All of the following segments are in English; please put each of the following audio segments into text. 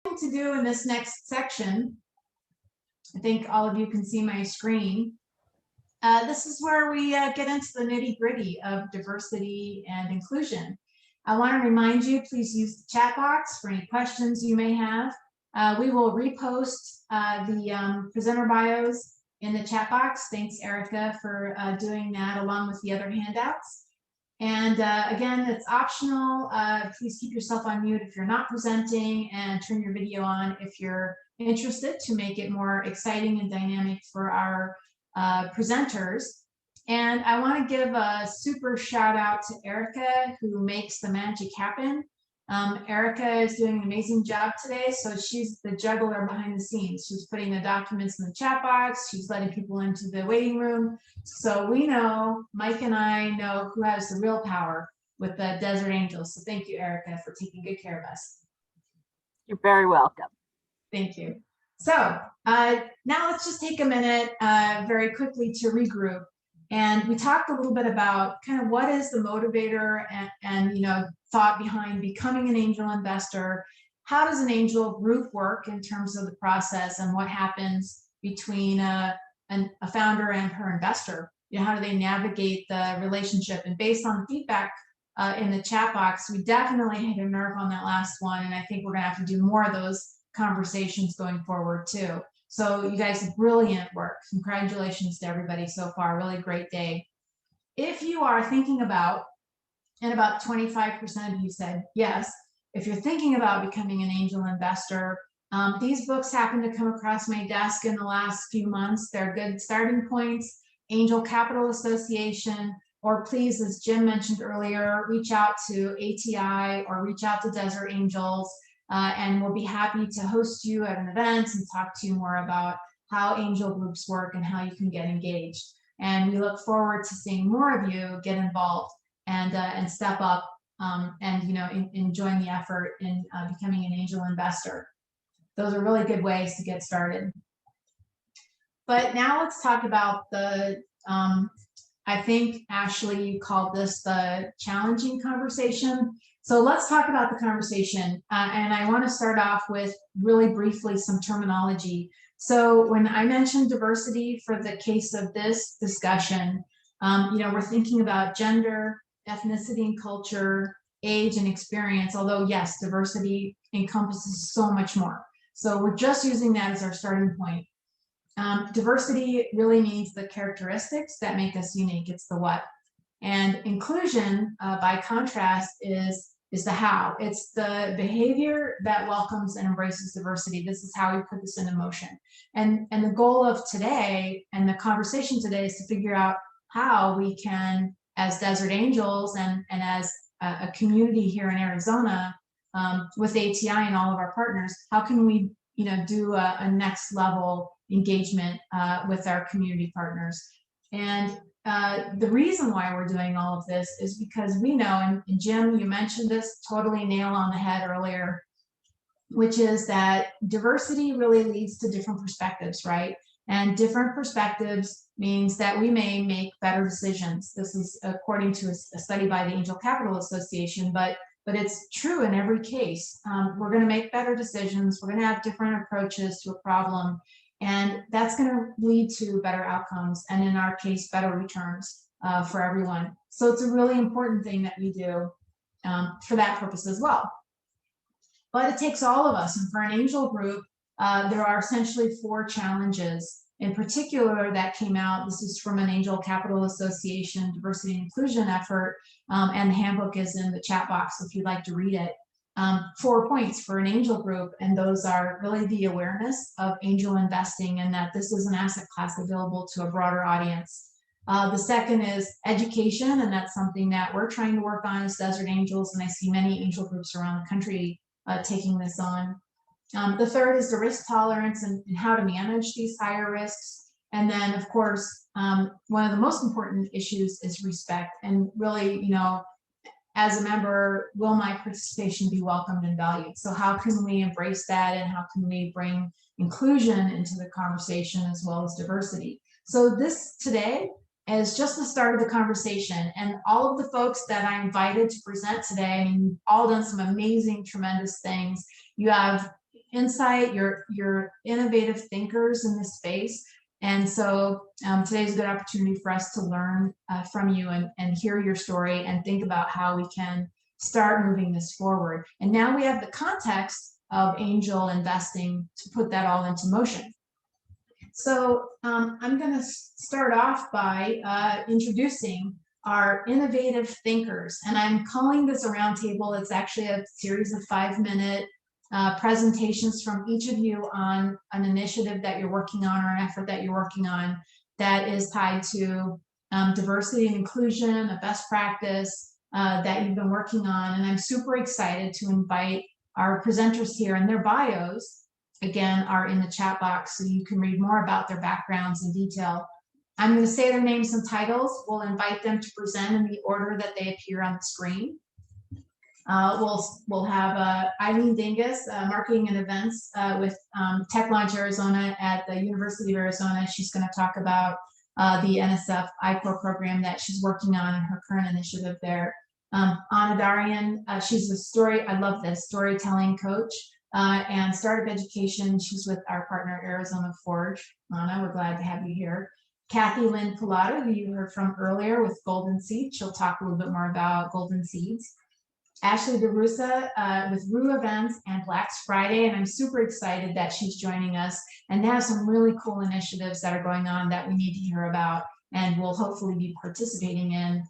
To do in this next section, I think all of you can see my screen. This is where we get into the nitty-gritty of diversity and inclusion. I want to remind you, please use the chat box for any questions you may have. We will repost the presenter bios in the chat box. Thanks, Erica, for doing that along with the other handouts. And again, it's optional. Please keep yourself on mute if you're not presenting, and turn your video on if you're interested, to make it more exciting and dynamic for our presenters. And I want to give a super shout out to Erica, who makes the magic happen. Erica is doing an amazing job today. So she's the juggler behind the scenes. She's putting the documents in the chat box. She's letting people into the waiting room. So we know, Mike and I know who has the real power with the Desert Angels. So thank you, Erica, for taking good care of us. You're very welcome. Thank you. So now let's just take a minute very quickly to regroup. And we talked a little bit about kind of what is the motivator and thought behind becoming an angel investor. How does an angel group work in terms of the process, and what happens between a founder and her investor? How do they navigate the relationship? And based on the feedback in the chat box, we definitely hit a nerve on that last one. And I think we're gonna have to do more of those conversations going forward too. So you guys, brilliant work. Congratulations to everybody so far. Really great day. If you are thinking about, and about 25% of you said yes, if you're thinking about becoming an angel investor, these books happen to come across my desk in the last few months. They're good starting points. Angel Capital Association, or please, as Jim mentioned earlier, reach out to ATI or reach out to Desert Angels. And we'll be happy to host you at an event and talk to you more about how angel groups work and how you can get engaged. And we look forward to seeing more of you get involved and step up and join the effort in becoming an angel investor. Those are really good ways to get started. But now let's talk about the, I think, Ashley, you called this the challenging conversation. So let's talk about the conversation. And I want to start off with really briefly some terminology. So when I mentioned diversity for the case of this discussion, we're thinking about gender, ethnicity and culture, age and experience, although yes, diversity encompasses so much more. So we're just using that as our starting point. Diversity really means the characteristics that make us unique. It's the what. And inclusion, by contrast, is the how. It's the behavior that welcomes and embraces diversity. This is how we put this into motion. And the goal of today and the conversation today is to figure out how we can, as Desert Angels and as a community here in Arizona, with ATI and all of our partners, how can we do a next level engagement with our community partners. And the reason why we're doing all of this is because we know, and Jim, you mentioned this totally nail on the head earlier, which is that diversity really leads to different perspectives, right? And different perspectives means that we may make better decisions. This is according to a study by the Angel Capital Association, but it's true in every case. We're going to make better decisions. We're going to have different approaches to a problem. And that's going to lead to better outcomes, and in our case, better returns for everyone. So it's a really important thing that we do for that purpose as well. But it takes all of us. And for an angel group, there are essentially 4 challenges in particular that came out. This is from an Angel Capital Association diversity and inclusion effort, and the handbook is in the chat box if you'd like to read it. 4 points for an angel group, and those are really the awareness of angel investing and that this is an asset class available to a broader audience. The second is education, and that's something that we're trying to work on as Desert Angels, and I see many angel groups around the country taking this on. The third is the risk tolerance and how to manage these higher risks. And then, of course, one of the most important issues is respect, and really, as a member, will my participation be welcomed and valued? So how can we embrace that, and how can we bring inclusion into the conversation as well as diversity? So this today is just the start of the conversation, and all of the folks that I invited to present today, I mean, you've all done some amazing, tremendous things. You have insight. You're innovative thinkers in this space. And so today's a good opportunity for us to learn from you and hear your story and think about how we can start moving this forward. And now we have the context of angel investing to put that all into motion. So I'm going to start off by introducing our innovative thinkers. And I'm calling this a roundtable. It's actually a series of 5-minute presentations from each of you on an initiative that you're working on or an effort that you're working on that is tied to diversity and inclusion, a best practice that you've been working on. And I'm super excited to invite our presenters here, and their bios, again, are in the chat box, so you can read more about their backgrounds in detail. I'm going to say their names and titles. We'll invite them to present in the order that they appear on the screen. We'll have Eileen Dingus, Marketing and Events with Tech Launch Arizona at the University of Arizona. She's going to talk about the NSF iCore program that she's working on and her current initiative there. Anna Darian, she's I love this, storytelling coach and startup education. She's with our partner Arizona Forge. Anna, we're glad to have you here. Kathy Lynn Pilato, who you heard from earlier with Golden Seeds. She'll talk a little bit more about Golden Seeds. Ashley DeRusa with Rue Events and Black's Friday, and I'm super excited that she's joining us. And they have some really cool initiatives that are going on that we need to hear about and will hopefully be participating in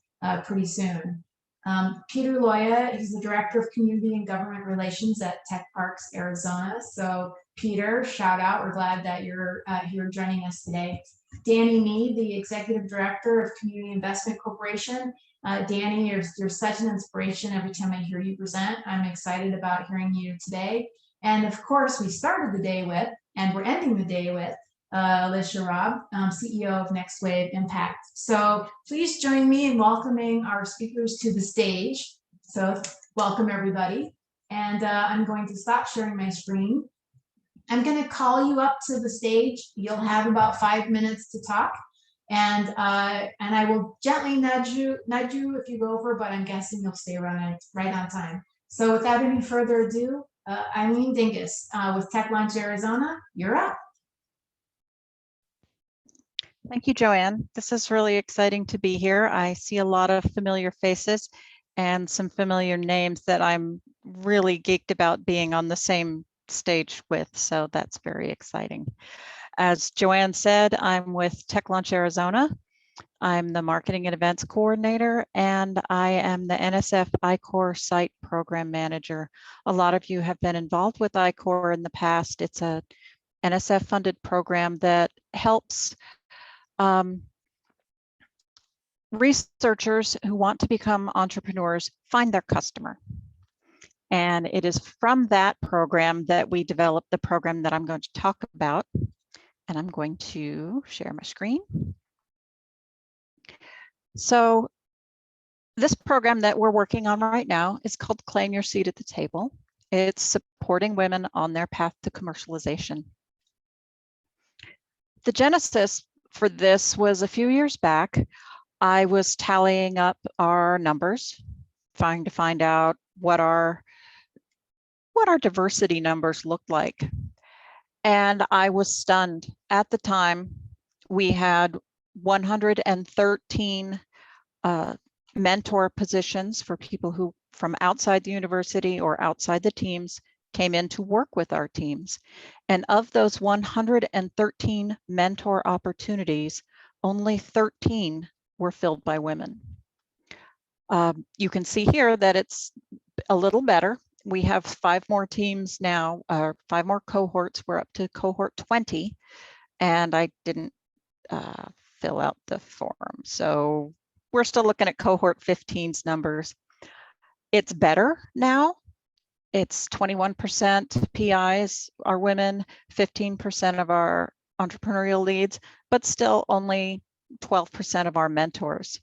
pretty soon. Peter Loya, he's the Director of Community and Government Relations at Tech Parks, Arizona. So Peter, shout out, we're glad that you're here joining us today. Danny Mead, the Executive Director of Community Investment Corporation. Danny, you're such an inspiration every time I hear you present. I'm excited about hearing you today. And of course, we started the day with, and we're ending the day with, Alicia Robb, CEO of Next Wave Impact. So please join me in welcoming our speakers to the stage. So welcome everybody. And I'm going to stop sharing my screen. I'm going to call you up to the stage. You'll have about 5 minutes to talk. And I will gently nudge you if you go over, but I'm guessing you'll stay right on time. So without any further ado, Eileen Dingus with Tech Launch Arizona, you're up. Thank you, Joanne. This is really exciting to be here. I see a lot of familiar faces and some familiar names that I'm really geeked about being on the same stage with, so that's very exciting. As Joanne said, I'm with Tech Launch Arizona. I'm the Marketing and Events Coordinator, and I am the NSF iCore Site Program Manager. A lot of you have been involved with iCore in the past. It's a NSF-funded program that helps researchers who want to become entrepreneurs find their customer. And it is from that program that we developed the program that I'm going to talk about. And I'm going to share my screen. So this program that we're working on right now is called Claim Your Seat at the Table. It's supporting women on their path to commercialization. The genesis for this was a few years back. I was tallying up our numbers, trying to find out what our diversity numbers looked like. And I was stunned. At the time, we had 113 mentor positions for people who from outside the university or outside the teams came in to work with our teams. And of those 113 mentor opportunities, only 13 were filled by women. You can see here that it's a little better. We have 5 more teams now, 5 more cohorts. We're up to cohort 20, and I didn't fill out the form. So we're still looking at cohort 15's numbers. It's better now. It's 21% PIs are women, 15% of our entrepreneurial leads, but still only 12% of our mentors.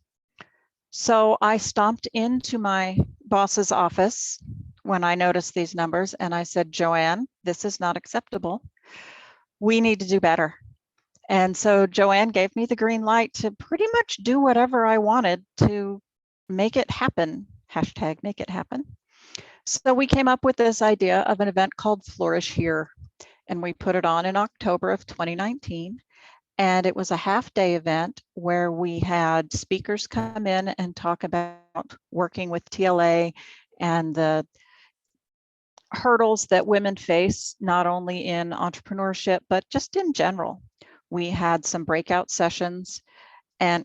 So I stomped into my boss's office when I noticed these numbers, and I said, Joanne, this is not acceptable. We need to do better. And so Joanne gave me the green light to pretty much do whatever I wanted to make it happen. Hashtag make it happen. So we came up with this idea of an event called Flourish Here, and we put it on in October of 2019. And it was a half-day event where we had speakers come in and talk about working with TLA and the hurdles that women face, not only in entrepreneurship, but just in general. We had some breakout sessions, and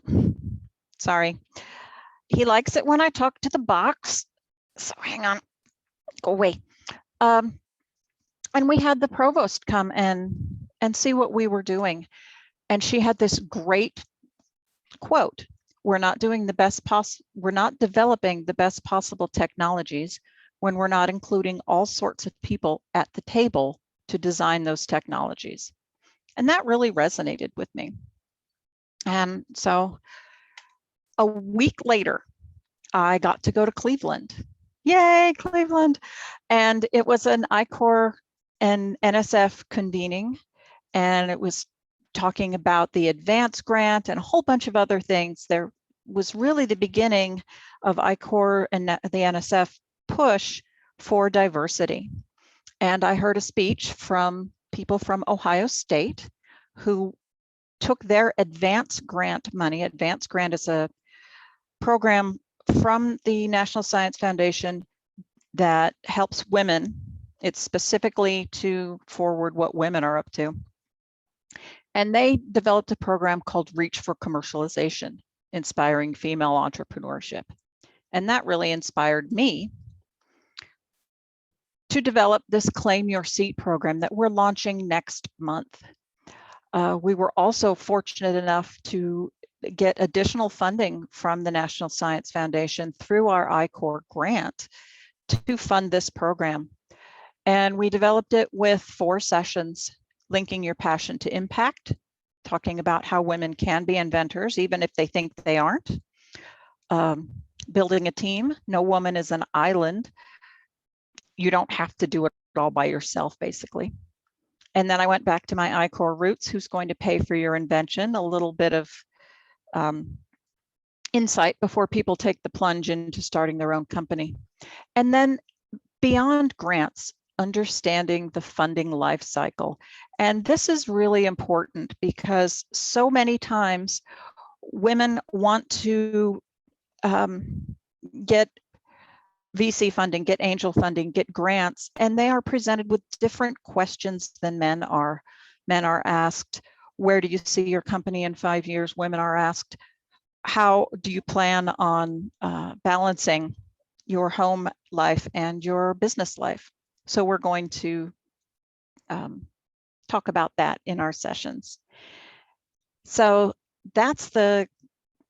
sorry, he likes it when I talk to the box. So hang on, go away. And we had the provost come and see what we were doing. And she had this great quote: we're not doing the best we're not developing the best possible technologies when we're not including all sorts of people at the table to design those technologies. And that really resonated with me. And so a week later, I got to go to Cleveland. Yay, Cleveland. And it was an I-Corps and NSF convening, and it was talking about the advance grant and a whole bunch of other things. There was really the beginning of I-Corps and the NSF push for diversity. And I heard a speech from people from Ohio State who took their advance grant money. Advance grant is a program from the National Science Foundation that helps women. It's specifically to forward what women are up to. And they developed a program called Reach for Commercialization, inspiring female entrepreneurship. And that really inspired me to develop this Claim Your Seat program that we're launching next month. We were also fortunate enough to get additional funding from the National Science Foundation through our I-Corps grant to fund this program. And we developed it with 4 sessions: linking your passion to impact, talking about how women can be inventors, even if they think they aren't. Building a team. No woman is an island. You don't have to do it all by yourself, basically. And then I went back to my I-Corps roots: who's going to pay for your invention? A little bit of insight before people take the plunge into starting their own company. And then beyond grants, understanding the funding life cycle. And this is really important because so many times women want to get VC funding, get angel funding, get grants, and they are presented with different questions than men are. Men are asked, where do you see your company in 5 years? Women are asked, how do you plan on balancing your home life and your business life? So we're going to talk about that in our sessions. So that's the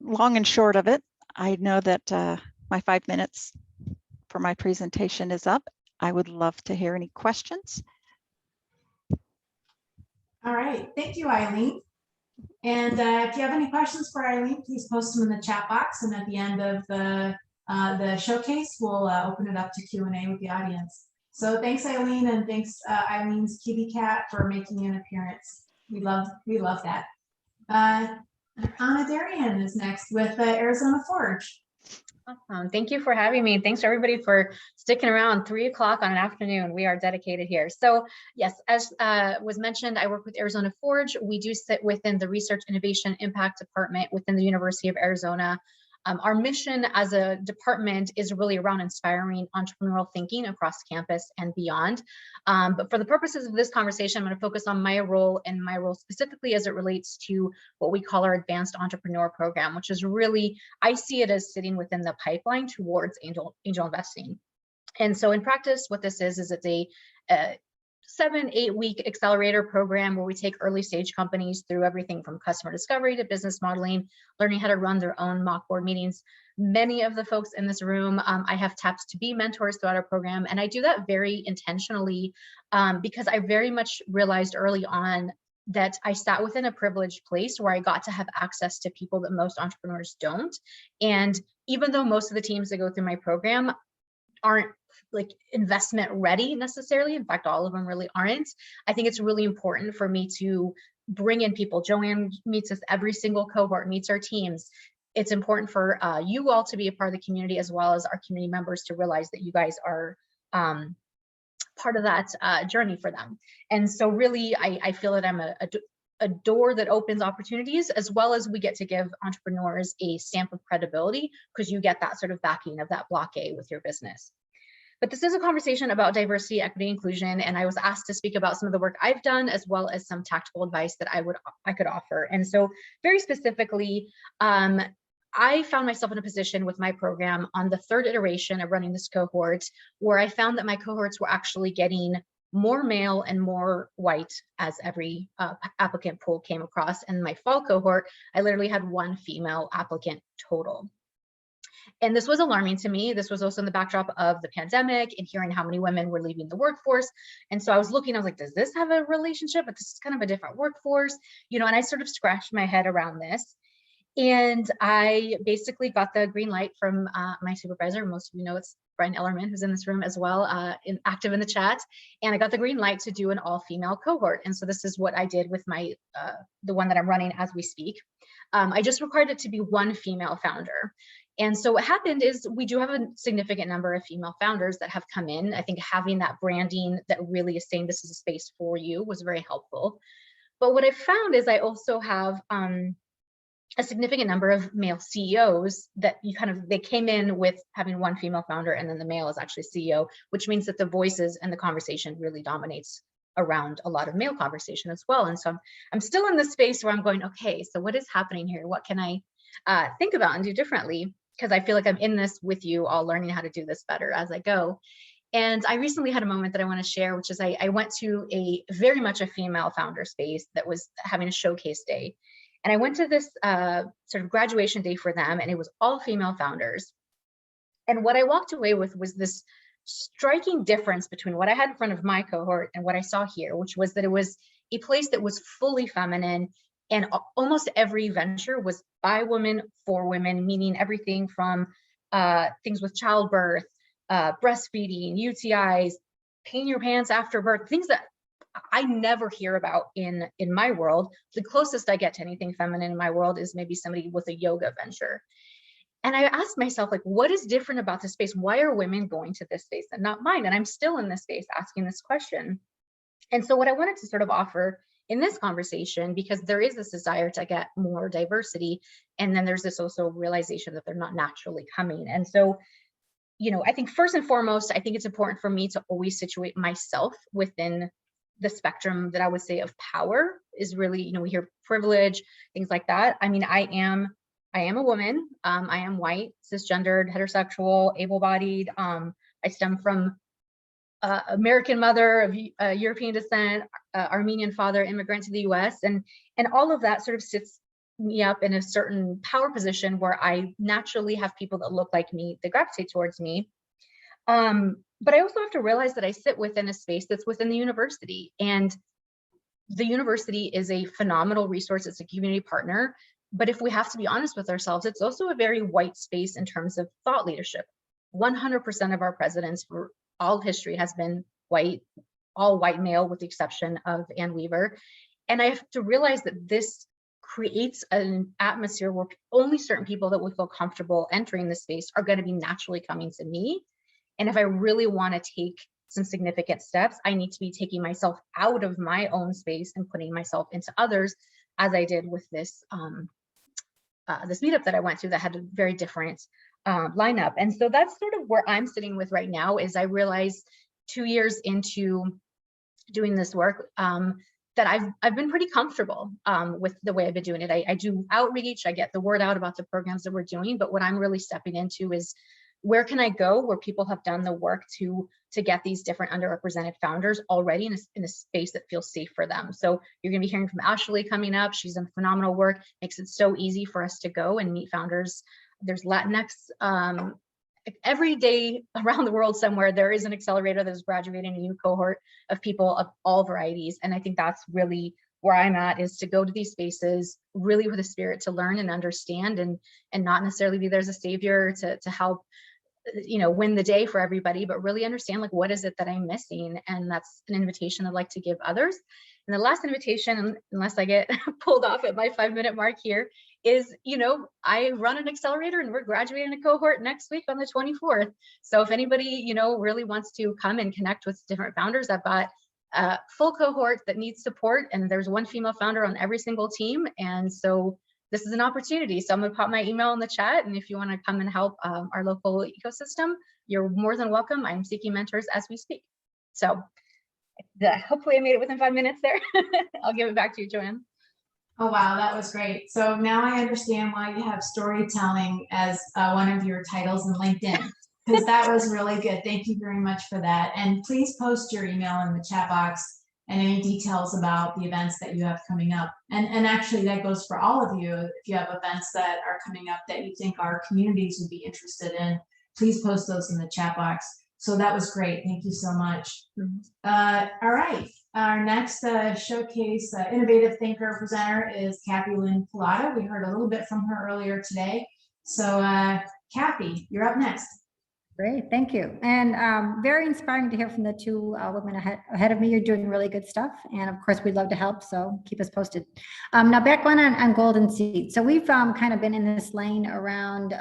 long and short of it. I know that my 5 minutes for my presentation is up. I would love to hear any questions. All right, thank you, Eileen. And if you have any questions for Eileen, please post them in the chat box. And at the end of the showcase, we'll open it up to Q&A with the audience. So thanks, Eileen, and thanks Eileen's kitty cat for making an appearance. We love that. Anna Darian is next with Arizona Forge. Awesome. Thank you for having me. Thanks to everybody for sticking around. 3 o'clock on an afternoon. We are dedicated here. So yes, as was mentioned, I work with Arizona Forge. We do sit within the Research Innovation Impact Department within the University of Arizona. Our mission as a department is really around inspiring entrepreneurial thinking across campus and beyond. But for the purposes of this conversation, I'm going to focus on my role, and my role specifically as it relates to what we call our Advanced Entrepreneur Program, which is really, I see it as sitting within the pipeline towards angel investing. And so in practice, what this is it's a 7-8 week accelerator program where we take early stage companies through everything from customer discovery to business modeling, learning how to run their own mock board meetings. Many of the folks in this room, I have tapped to be mentors throughout our program. And I do that very intentionally because I very much realized early on that I sat within a privileged place where I got to have access to people that most entrepreneurs don't. And even though most of the teams that go through my program aren't like investment ready necessarily, in fact, all of them really aren't, I think it's really important for me to bring in people. Joanne meets us every single cohort, meets our teams. It's important for you all to be a part of the community, as well as our community members to realize that you guys are part of that journey for them. And so really, I feel that I'm a door that opens opportunities, as well as we get to give entrepreneurs a stamp of credibility, because you get that sort of backing of that block A with your business. But this is a conversation about diversity, equity, inclusion, and I was asked to speak about some of the work I've done, as well as some tactical advice that I could offer. And so very specifically, I found myself in a position with my program on the third iteration of running this cohort, where I found that my cohorts were actually getting more male and more white as every applicant pool came across. And my fall cohort, I literally had one female applicant total. And this was alarming to me. This was also in the backdrop of the pandemic and hearing how many women were leaving the workforce. And so I was looking, I was like, does this have a relationship? But this is kind of a different workforce, you know, and I sort of scratched my head around this. And I basically got the green light from my supervisor. Most of you know it's Brian Ellerman, who's in this room as well, active in the chat. And I got the green light to do an all-female cohort. And so this is what I did with my the one that I'm running as we speak. I just required it to be one female founder. And so what happened is we do have a significant number of female founders that have come in. I think having that branding that really is saying this is a space for you was very helpful. But what I found is I also have a significant number of male CEOs that they came in with having one female founder, and then the male is actually CEO, which means that the voices and the conversation really dominates around a lot of male conversation as well. And so I'm still in this space where I'm going, okay, so what is happening here? What can I think about and do differently? Because I feel like I'm in this with you all, learning how to do this better as I go. And I recently had a moment that I want to share, which is I went to a very much a female founder space that was having a showcase day. And I went to this sort of graduation day for them, and it was all female founders. And what I walked away with was this striking difference between what I had in front of my cohort and what I saw here, which was that it was a place that was fully feminine, and almost every venture was by women, for women, meaning everything from things with childbirth, breastfeeding, UTIs, peeing your pants after birth, things that I never hear about in my world. The closest I get to anything feminine in my world is maybe somebody with a yoga venture. And I asked myself, like, what is different about this space? Why are women going to this space and not mine? And I'm still in this space asking this question. And so what I wanted to sort of offer in this conversation, because there is this desire to get more diversity, and then there's this also realization that they're not naturally coming. And so, you know, I think first and foremost, I think it's important for me to always situate myself within the spectrum that I would say of power is really, you know, we hear privilege, things like that. I mean, I am a woman. I am white, cisgendered, heterosexual, able-bodied. I stem from American mother of European descent, Armenian father, immigrant to the US. And all of that sort of sits me up in a certain power position where I naturally have people that look like me, that gravitate towards me. But I also have to realize that I sit within a space that's within the university, and the university is a phenomenal resource. It's a community partner. But if we have to be honest with ourselves, it's also a very white space in terms of thought leadership. 100% of our presidents for all history has been white, all white male, with the exception of Ann Weaver. And I have to realize that this creates an atmosphere where only certain people that will feel comfortable entering the space are going to be naturally coming to me. And if I really want to take some significant steps, I need to be taking myself out of my own space and putting myself into others, as I did with this this meetup that I went to that had a very different lineup. And so that's sort of where I'm sitting with right now, is I realized 2 years into doing this work that I've been pretty comfortable with the way I've been doing it. I do outreach, I get the word out about the programs that we're doing, but what I'm really stepping into is, where can I go where people have done the work to get these different underrepresented founders already in a space that feels safe for them. So you're going to be hearing from Ashley coming up. She's done phenomenal work, makes it so easy for us to go and meet founders. There's Latinx every day around the world somewhere. There is an accelerator that is graduating a new cohort of people of all varieties. And I think that's really where I'm at, is to go to these spaces really with a spirit to learn and understand, and not necessarily be there as a savior to help win the day for everybody, but really understand like, what is it that I'm missing? And that's an invitation I'd like to give others. And the last invitation, unless I get pulled off at my 5-minute mark here, is, I run an accelerator and we're graduating a cohort next week on the 24th. So if anybody, really wants to come and connect with different founders, I've got a full cohort that needs support, and there's one female founder on every single team. And so this is an opportunity. So I'm going to pop my email in the chat. And if you want to come and help our local ecosystem, you're more than welcome. I'm seeking mentors as we speak. So hopefully I made it within 5 minutes there. I'll give it back to you, Joanne. Oh, wow, that was great. So now I understand why you have storytelling as one of your titles in LinkedIn, because that was really good. Thank you very much for that. And please post your email in the chat box and any details about the events that you have coming up. And actually that goes for all of you. If you have events that are coming up that you think our communities would be interested in, please post those in the chat box. So that was great. Thank you so much. All right. Our next showcase innovative thinker presenter is Kathy Lynn Pilata. We heard a little bit from her earlier today. So Kathy, you're up next. Great, thank you. And very inspiring to hear from the two women ahead of me. You're doing really good stuff. And of course, we'd love to help, so keep us posted. Now back on Golden Seed. So we've kind of been in this lane around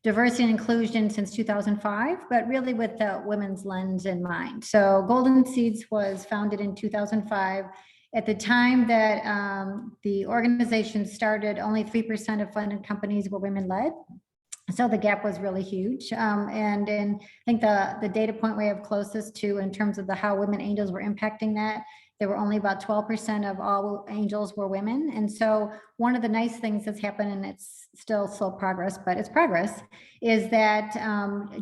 diversity and inclusion since 2005, but really with the women's lens in mind. So Golden Seeds was founded in 2005. At the time that the organization started, only 3% of funded companies were women-led. So the gap was really huge. And I think the data point we have closest to in terms of how women angels were impacting that, there were only about 12% of all angels were women. And so one of the nice things that's happened, and it's still slow progress, but it's progress, is that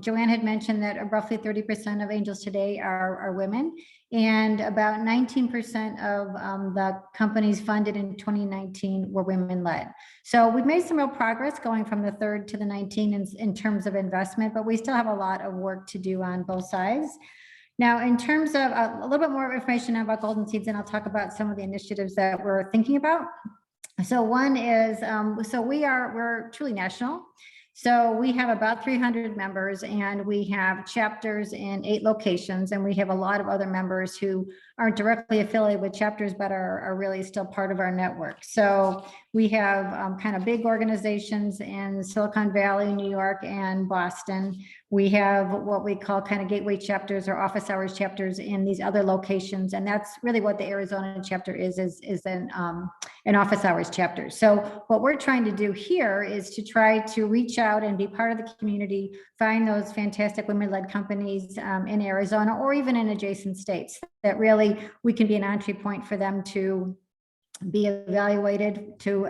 Joanne had mentioned that roughly 30% of angels today are women, and about 19% of the companies funded in 2019 were women-led. So we've made some real progress going from the 3rd to the 19 in terms of investment, but we still have a lot of work to do on both sides. Now, in terms of a little bit more information about Golden Seeds, and I'll talk about some of the initiatives that we're thinking about. So one is, we're truly national. So we have about 300 members, and we have chapters in 8 locations, and we have a lot of other members who aren't directly affiliated with chapters, but are really still part of our network. So we have kind of big organizations in Silicon Valley, New York, and Boston. We have what we call kind of gateway chapters or office hours chapters in these other locations. And that's really what the Arizona chapter is an office hours chapter. So what we're trying to do here is to try to reach out and be part of the community, find those fantastic women-led companies in Arizona or even in adjacent states that really we can be an entry point for them to be evaluated, to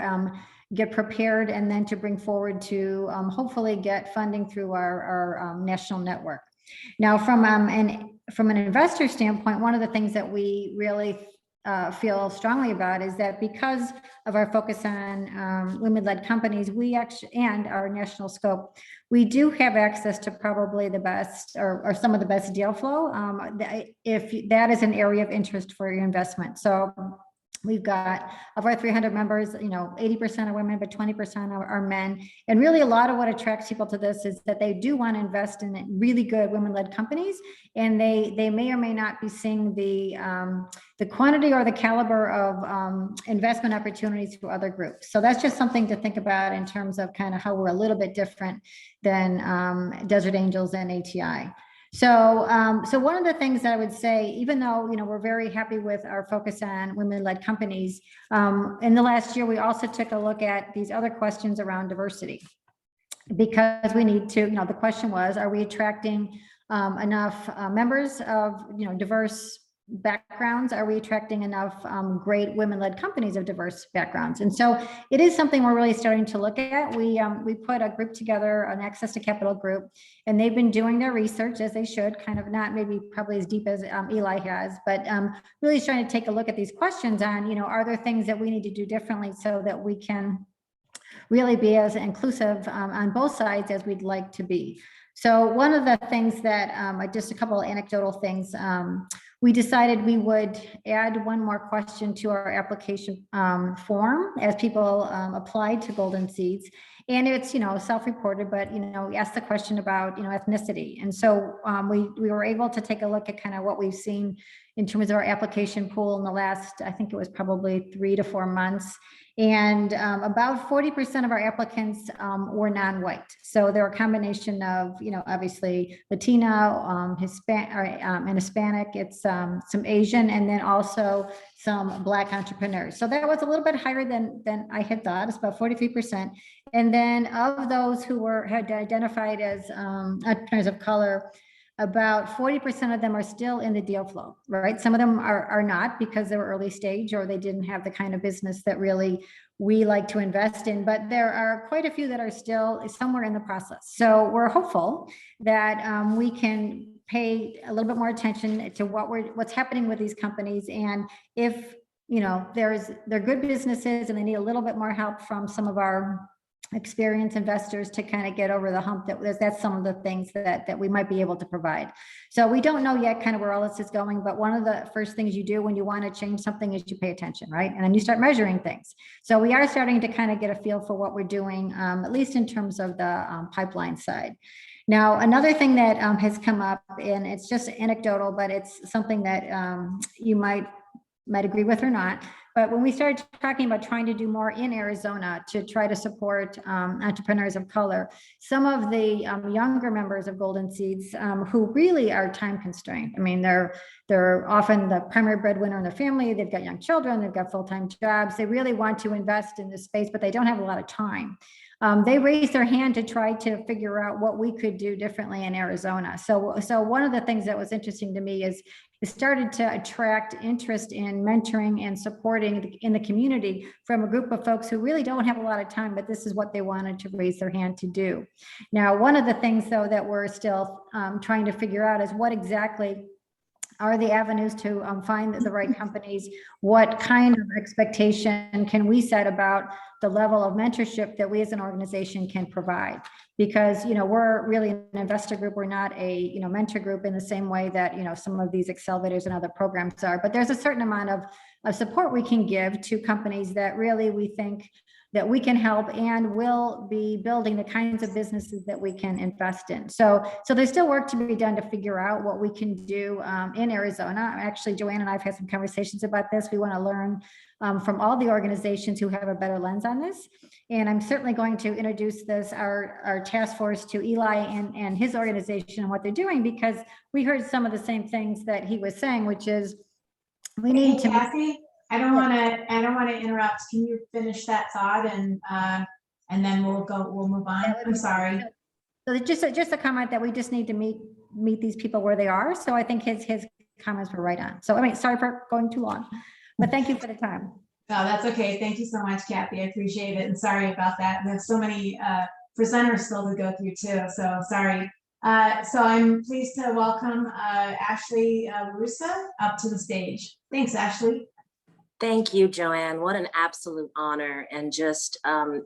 get prepared, and then to bring forward to hopefully get funding through our national network. Now, from an investor standpoint, one of the things that we really feel strongly about is that because of our focus on women-led companies, we actually, and our national scope, we do have access to probably the best or some of the best deal flow, if that is an area of interest for your investment. So we've got, of our 300 members, 80% are women, but 20% are men. And really a lot of what attracts people to this is that they do want to invest in really good women-led companies. And they may or may not be seeing the quantity or the caliber of investment opportunities for other groups. So that's just something to think about in terms of kind of how we're a little bit different than Desert Angels and ATI. So one of the things that I would say, even though, we're very happy with our focus on women-led companies, in the last year, we also took a look at these other questions around diversity, because we need to, the question was, are we attracting enough members of, diverse backgrounds? Are we attracting enough great women-led companies of diverse backgrounds? And so it is something we're really starting to look at. We put a group together, an Access to Capital group, and they've been doing their research as they should, kind of not maybe probably as deep as Eli has, but really trying to take a look at these questions on, are there things that we need to do differently so that we can really be as inclusive on both sides as we'd like to be. So one of the things that, just a couple of anecdotal things, we decided we would add one more question to our application form as people applied to Golden Seeds. And it's, self-reported, but, we asked the question about, ethnicity. And so we were able to take a look at kind of what we've seen in terms of our application pool in the last, I think it was probably 3 to 4 months. And about 40% of our applicants were non-white. So they're a combination of, obviously Latina, and Hispanic, it's some Asian, and then also some Black entrepreneurs. So that was a little bit higher than I had thought. It's about 43%. And then of those who had identified as entrepreneurs of color, about 40% of them are still in the deal flow, right? Some of them are not because they were early stage or they didn't have the kind of business that really we like to invest in, but there are quite a few that are still somewhere in the process. So we're hopeful that we can pay a little bit more attention to what's happening with these companies. And if, they're good businesses and they need a little bit more help from some of our experienced investors to kind of get over the hump, that's some of the things that we might be able to provide. So we don't know yet kind of where all this is going, but one of the first things you do when you want to change something is you pay attention, right? And then you start measuring things. So we are starting to kind of get a feel for what we're doing, at least in terms of the pipeline side. Now, another thing that has come up, and it's just anecdotal, but it's something that you might agree with or not. But when we started talking about trying to do more in Arizona to try to support entrepreneurs of color, some of the younger members of Golden Seeds who really are time constrained. I mean, they're often the primary breadwinner in their family. They've got young children. They've got full-time jobs. They really want to invest in this space, but they don't have a lot of time. They raised their hand to try to figure out what we could do differently in Arizona. So one of the things that was interesting to me is it started to attract interest in mentoring and supporting in the community from a group of folks who really don't have a lot of time, but this is what they wanted to raise their hand to do. Now, one of the things, though, that we're still trying to figure out is what exactly are the avenues to find the right companies? What kind of expectation can we set about the level of mentorship that we as an organization can provide? Because, we're really an investor group. We're not a, mentor group in the same way that, some of these accelerators and other programs are, but there's a certain amount of support we can give to companies that really we think that we can help and will be building the kinds of businesses that we can invest in. So there's still work to be done to figure out what we can do in Arizona. Actually, Joanne and I have had some conversations about this. We want to learn from all the organizations who have a better lens on this. And I'm certainly going to introduce our task force to Eli and his organization and what they're doing, because we heard some of the same things that he was saying, which is we need to. Kathy, I don't want to interrupt. Can you finish that thought and then we'll move on? I'm sorry. So just a comment that we just need to meet these people where they are. So I think his comments were right on. So I mean, sorry for going too long, but thank you for the time. No, that's okay. Thank you so much, Kathy. I appreciate it. And sorry about that. We have so many presenters still to go through too. So sorry. So I'm pleased to welcome Ashley LaRussa up to the stage. Thanks, Ashley. Thank you, Joanne. What an absolute honor. And just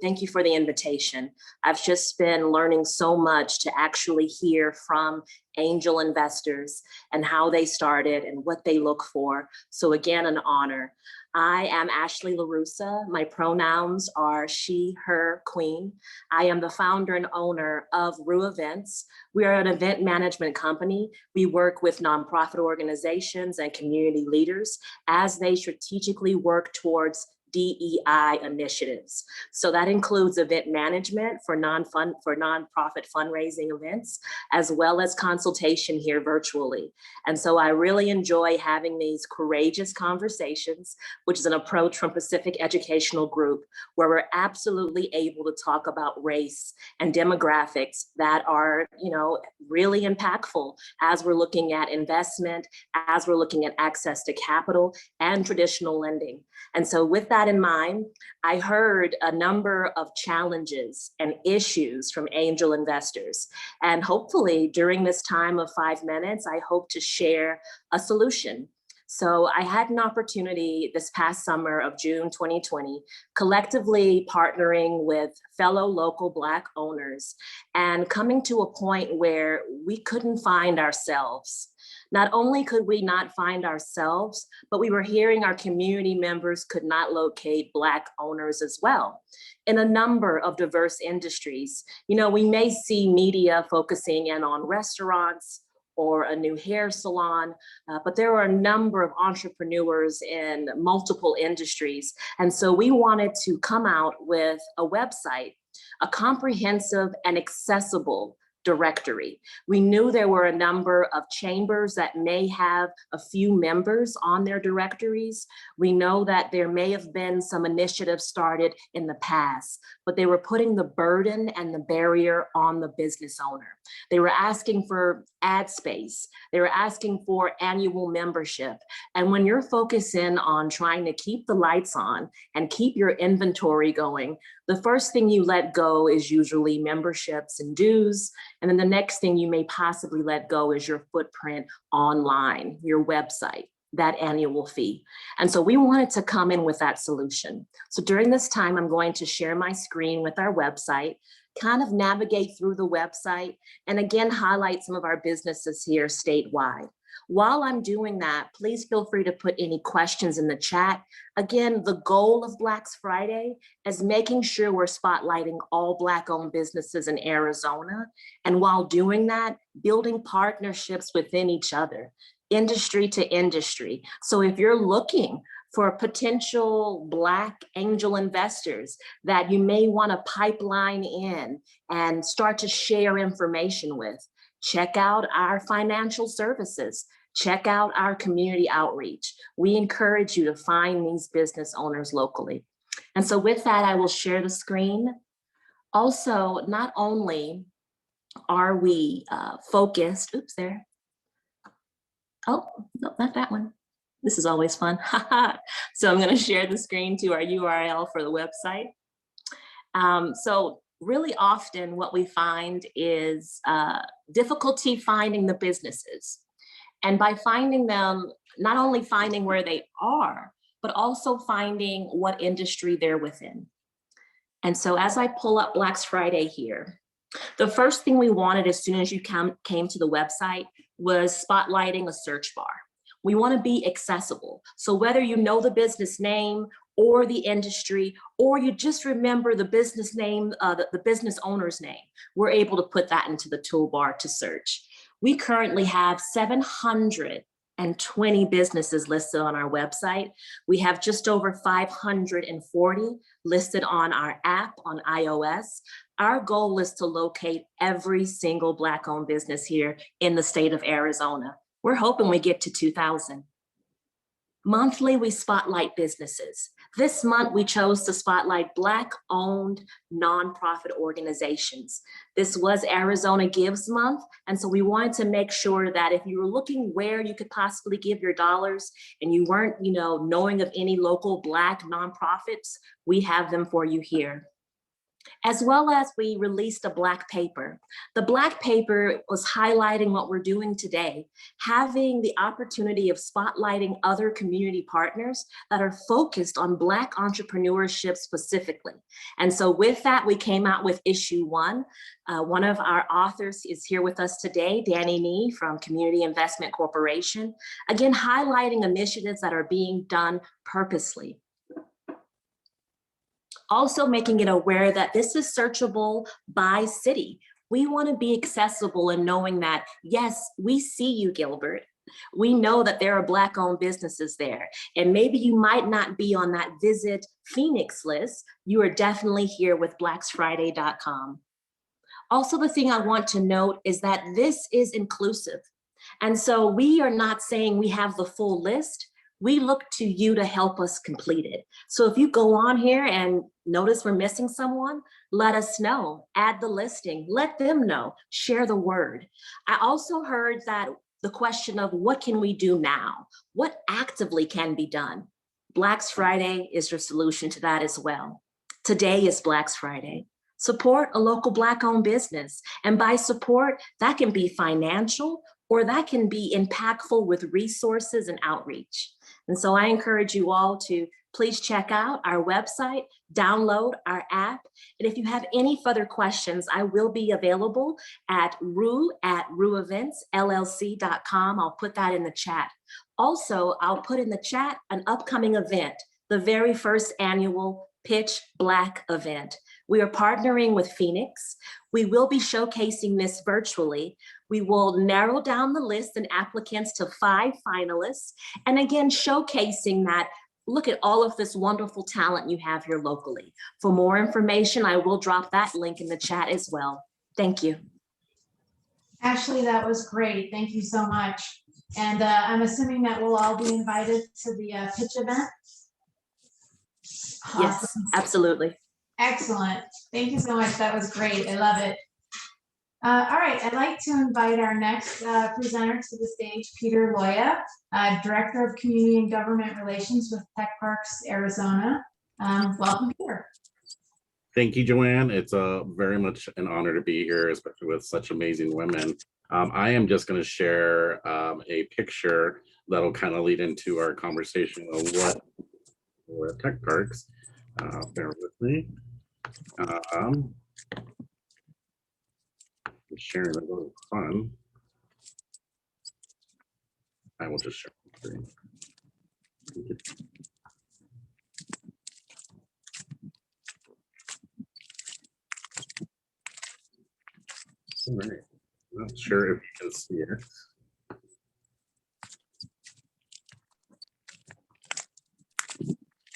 thank you for the invitation. I've just been learning so much to actually hear from angel investors and how they started and what they look for. So again, an honor. I am Ashley LaRussa. My pronouns are she, her, queen. I am the founder and owner of Rue Events. We are an event management company. We work with nonprofit organizations and community leaders as they strategically work towards DEI initiatives. So that includes event management for nonprofit fundraising events, as well as consultation here virtually. And so I really enjoy having these courageous conversations, which is an approach from Pacific Educational Group, where we're absolutely able to talk about race and demographics that are, really impactful as we're looking at investment, as we're looking at access to capital and traditional lending. And so with that in mind, I heard a number of challenges and issues from angel investors. And hopefully during this time of 5 minutes, I hope to share a solution. So I had an opportunity this past summer of June 2020, collectively partnering with fellow local Black owners and coming to a point where we couldn't find ourselves. Not only could we not find ourselves, but we were hearing our community members could not locate Black owners as well in a number of diverse industries. You know, we may see media focusing in on restaurants or a new hair salon, but there are a number of entrepreneurs in multiple industries. And so we wanted to come out with a website, a comprehensive and accessible directory. We knew there were a number of chambers that may have a few members on their directories. We know that there may have been some initiatives started in the past, but they were putting the burden and the barrier on the business owner. They were asking for ad space. They were asking for annual membership. And when you're focusing on trying to keep the lights on and keep your inventory going, the first thing you let go is usually memberships and dues. And then the next thing you may possibly let go is your footprint online, your website, that annual fee. And so we wanted to come in with that solution. So during this time, I'm going to share my screen with our website, kind of navigate through the website, and again, highlight some of our businesses here statewide. While I'm doing that, please feel free to put any questions in the chat. Again, the goal of Black's Friday is making sure we're spotlighting all Black-owned businesses in Arizona. And while doing that, building partnerships within each other, industry to industry. So if you're looking for potential Black angel investors that you may want to pipeline in and start to share information with, check out our financial services, check out our community outreach. We encourage you to find these business owners locally. And so with that, I will share the screen. Also, not only are we focused, oops, there. Oh, no, not that one. This is always fun. So I'm gonna share the screen to our URL for the website. So really often what we find is difficulty finding the businesses. And by finding them, not only finding where they are, but also finding what industry they're within. And so as I pull up Black's Friday here, the first thing we wanted as soon as you came to the website was spotlighting a search bar. We want to be accessible. So whether you know the business name or the industry, or you just remember the business name, the business owner's name, we're able to put that into the toolbar to search. We currently have 720 businesses listed on our website. We have just over 540 listed on our app on iOS. Our goal is to locate every single Black-owned business here in the state of Arizona. We're hoping we get to 2,000. Monthly, we spotlight businesses. This month, we chose to spotlight Black-owned nonprofit organizations. This was Arizona Gives Month, and so we wanted to make sure that if you were looking where you could possibly give your dollars and you weren't, knowing of any local Black nonprofits, we have them for you here. As well as we released a Black paper. The Black paper was highlighting what we're doing today, having the opportunity of spotlighting other community partners that are focused on Black entrepreneurship specifically. And so with that, we came out with issue 1. One of our authors is here with us today, Danny Nee from Community Investment Corporation, again, highlighting initiatives that are being done purposely. Also making it aware that this is searchable by city. We want to be accessible and knowing that, yes, we see you, Gilbert. We know that there are Black-owned businesses there. And maybe you might not be on that Visit Phoenix list. You are definitely here with blacksfriday.com. Also, the thing I want to note is that this is inclusive. And so we are not saying we have the full list. We look to you to help us complete it. So if you go on here and notice we're missing someone, let us know, add the listing, let them know, share the word. I also heard that the question of what can we do now? What actively can be done? Black's Friday is your solution to that as well. Today is Black's Friday. Support a local Black-owned business. And by support, that can be financial or that can be impactful with resources and outreach. And so I encourage you all to please check out our website, download our app. And if you have any further questions, I will be available at rueeventsllc.com. I'll put that in the chat. Also, I'll put in the chat an upcoming event, the very first annual Pitch Black event. We are partnering with Phoenix. We will be showcasing this virtually. We will narrow down the list and applicants to 5 finalists. And again, showcasing that, look at all of this wonderful talent you have here locally. For more information, I will drop that link in the chat as well. Thank you. Ashley, that was great. Thank you so much. And I'm assuming that we'll all be invited to the pitch event. Yes, Awesome. absolutely. Excellent. Thank you so much. That was great. I love it. All right, I'd like to invite our next presenter to the stage, Peter Loya, Director of Community and Government Relations with Tech Parks, Arizona. Welcome, Peter. Thank you, Joanne. It's very much an honor to be here, especially with such amazing women. I am just going to share a picture that'll kind of lead into our conversation of what we're at Tech Parks. Bear with me. I'm sharing a little fun. I will just share the screen. All right. Not sure if you can see it.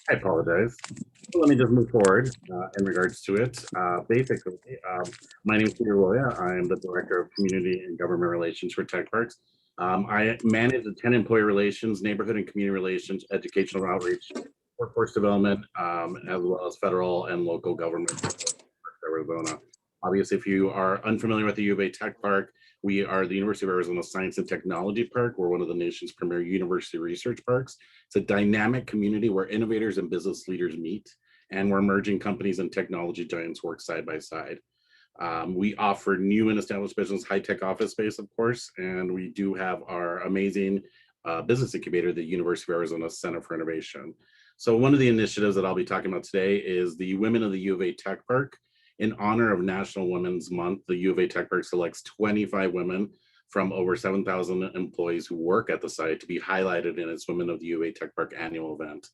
I apologize. Let me just move forward in regards to it. Basically, my name is Peter Loya. I am the Director of Community and Government Relations for Tech Parks. I manage the 10 employee relations, neighborhood and community relations, educational outreach, workforce development, as well as federal and local government in Arizona. Obviously, if you are unfamiliar with the U of A Tech Park, we are the University of Arizona Science and Technology Park. We're one of the nation's premier university research parks. It's a dynamic community where innovators and business leaders meet, and where emerging companies and technology giants work side by side. We offer new and established business, high-tech office space, of course, and we do have our amazing business incubator, the University of Arizona Center for Innovation. So one of the initiatives that I'll be talking about today is the Women of the U of A Tech Park. In honor of National Women's Month, the U of A Tech Park selects 25 women from over 7,000 employees who work at the site to be highlighted in its Women of the U of A Tech Park annual event.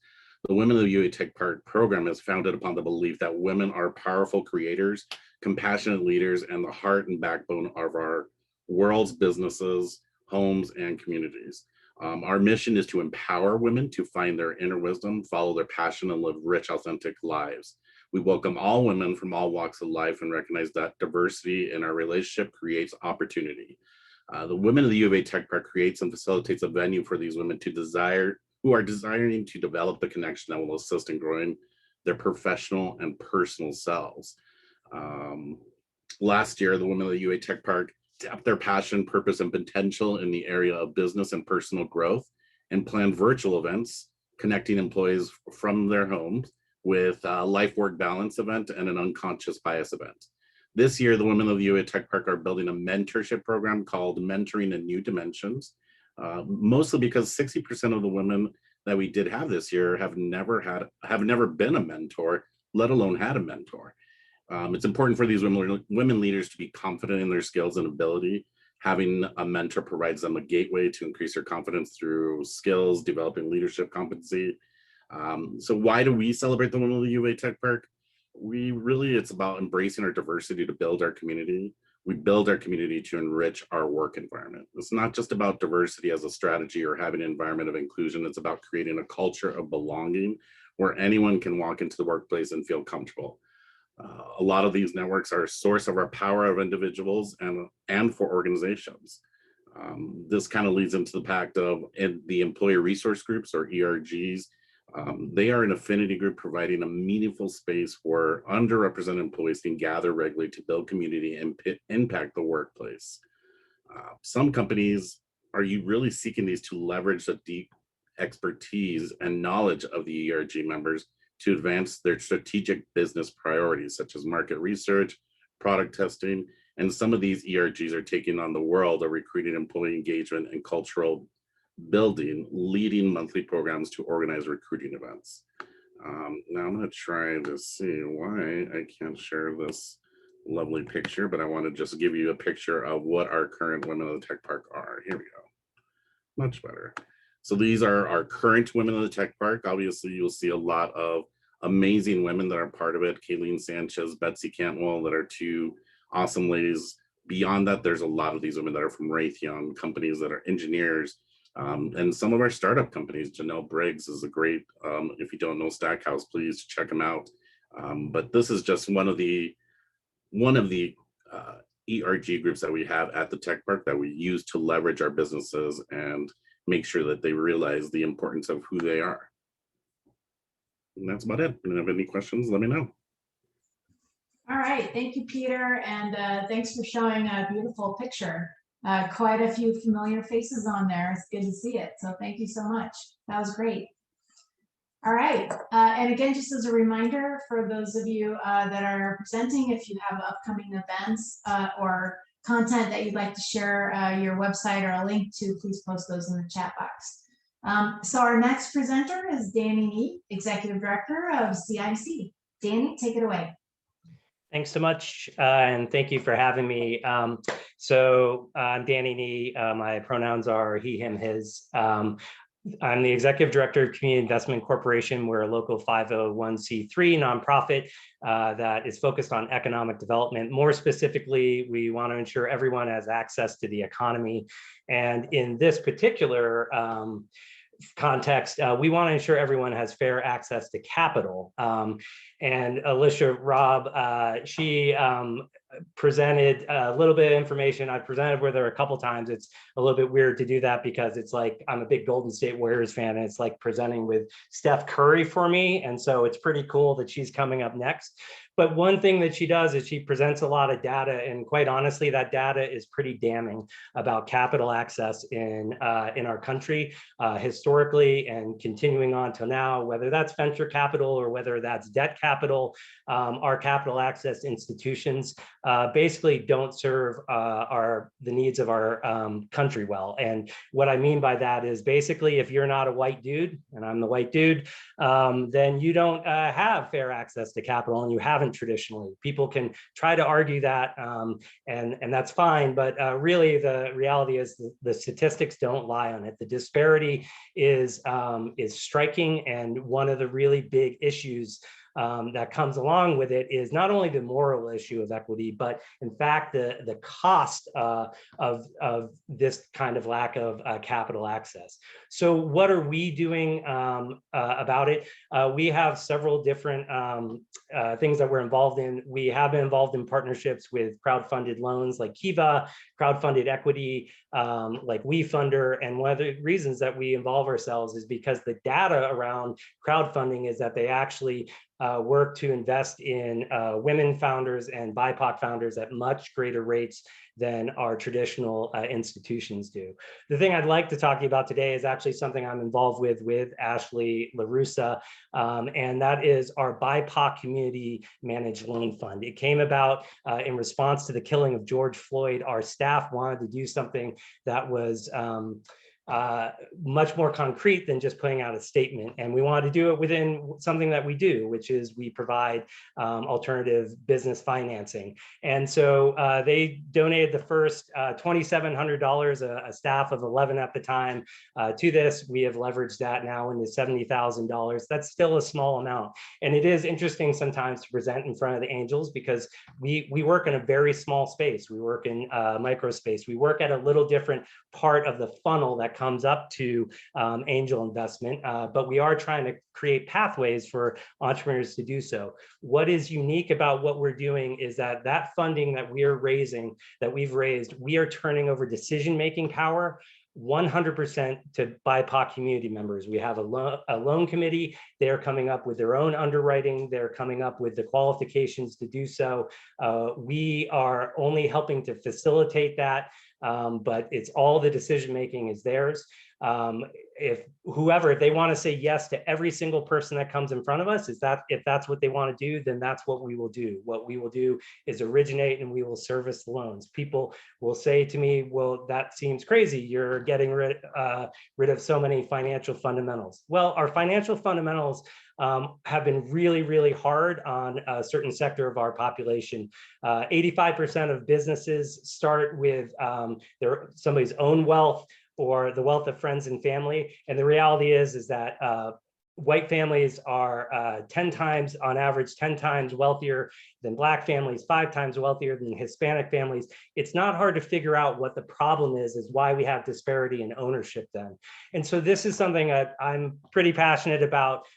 The Women of the U of A Tech Park program is founded upon the belief that women are powerful creators, compassionate leaders, and the heart and backbone of our world's businesses, homes, and communities. Our mission is to empower women to find their inner wisdom, follow their passion, and live rich, authentic lives. We welcome all women from all walks of life and recognize that diversity in our relationship creates opportunity. The Women of the U of A Tech Park creates and facilitates a venue for these women who are desiring to develop the connection that will assist in growing their professional and personal selves. Last year, the Women of the U of A Tech Park tapped their passion, purpose, and potential in the area of business and personal growth and planned virtual events connecting employees from their homes with a life-work balance event and an unconscious bias event. This year, the Women of the U of A Tech Park are building a mentorship program called Mentoring in New Dimensions, mostly because 60% of the women that we did have this year have never been a mentor, let alone had a mentor. It's important for these women leaders to be confident in their skills and ability. Having a mentor provides them a gateway to increase their confidence through skills, developing leadership competency. So why do we celebrate the Women of the U of A Tech Park? It's about embracing our diversity to build our community. We build our community to enrich our work environment. It's not just about diversity as a strategy or having an environment of inclusion. It's about creating a culture of belonging where anyone can walk into the workplace and feel comfortable. A lot of these networks are a source of our power of individuals and for organizations. This kind of leads into the fact of the employee resource groups, or ERGs. They are an affinity group providing a meaningful space where underrepresented employees can gather regularly to build community and impact the workplace. Some companies are really seeking these to leverage the deep expertise and knowledge of the ERG members to advance their strategic business priorities, such as market research, product testing, and some of these ERGs are taking on the world of recruiting, employee engagement, and cultural building, leading monthly programs to organize recruiting events. Now I'm going to try to see why I can't share this lovely picture, but I want to just give you a picture of what our current Women of the Tech Park are. Here we go. Much better. So these are our current Women of the Tech Park. Obviously, you'll see a lot of amazing women that are part of it. Kayleen Sanchez, Betsy Cantwell, that are two awesome ladies. Beyond that, there's a lot of these women that are from Raytheon, companies that are engineers, and some of our startup companies. Janelle Briggs is a great, if you don't know Stackhouse, please check them out. But this is just one of the ERG groups that we have at the Tech Park that we use to leverage our businesses and make sure that they realize the importance of who they are. And that's about it. If you have any questions, let me know. All right, thank you, Peter, and thanks for showing a beautiful picture. Quite a few familiar faces on there. It's good to see it. So thank you so much. That was great. All right, and again, just as a reminder for those of you that are presenting, if you have upcoming events or content that you'd like to share your website or a link to, please post those in the chat box. So our next presenter is Danny Nee, Executive Director of CIC. Danny, take it away. Thanks so much, and thank you for having me. So I'm Danny Nee. My pronouns are he, him, his. I'm the Executive Director of Community Investment Corporation. We're a local 501c3 nonprofit that is focused on economic development. More specifically, we want to ensure everyone has access to the economy. And in this particular context, we want to ensure everyone has fair access to capital. And Alicia Robb, she presented a little bit of information. I've presented with her a couple times. It's a little bit weird to do that because it's like I'm a big Golden State Warriors fan, and it's like presenting with Steph Curry for me. And so it's pretty cool that she's coming up next. But one thing that she does is she presents a lot of data, and quite honestly, that data is pretty damning about capital access in our country historically and continuing on till now, whether that's venture capital or whether that's debt capital. Our capital access institutions basically don't serve the needs of our country well. And what I mean by that is basically if you're not a white dude, and I'm the white dude, then you don't have fair access to capital, and you haven't traditionally. People can try to argue that, and that's fine, but really the reality is the statistics don't lie on it. The disparity is striking, and one of the really big issues that comes along with it is not only the moral issue of equity, but in fact the cost of this kind of lack of capital access. So what are we doing about it? We have several different things that we're involved in. We have been involved in partnerships with crowdfunded loans like Kiva, crowdfunded equity like WeFunder, and one of the reasons that we involve ourselves is because the data around crowdfunding is that they actually work to invest in women founders and BIPOC founders at much greater rates than our traditional institutions do. The thing I'd like to talk to you about today is actually something I'm involved with Ashley LaRussa, and that is our BIPOC Community Managed Loan Fund. It came about in response to the killing of George Floyd. Our staff wanted to do something that was much more concrete than just putting out a statement. And we wanted to do it within something that we do, which is we provide alternative business financing. And so they donated the first $2,700, a staff of 11 at the time, to this. We have leveraged that now into $70,000. That's still a small amount. And it is interesting sometimes to present in front of the angels because we work in a very small space. We work in micro space. We work at a little different part of the funnel that comes up to angel investment, but we are trying to create pathways for entrepreneurs to do so. What is unique about what we're doing is that that funding that we are raising, that we've raised, we are turning over decision-making power 100% to BIPOC community members. We have a loan committee. They're coming up with their own underwriting. They're coming up with the qualifications to do so. We are only helping to facilitate that, but it's all the decision-making is theirs. if they want to say yes to every single person that comes in front of us, if that's what they want to do, then that's what we will do. What we will do is originate, and we will service the loans. People will say to me, well, that seems crazy. You're getting rid of so many financial fundamentals. Well, our financial fundamentals have been really, really hard on a certain sector of our population. 85% of businesses start with somebody's own wealth or the wealth of friends and family. And the reality is that white families are 10 times, on average, 10 times wealthier than Black families, 5 times wealthier than Hispanic families. It's not hard to figure out what the problem is why we have disparity in ownership then. And so this is something that I'm pretty passionate about.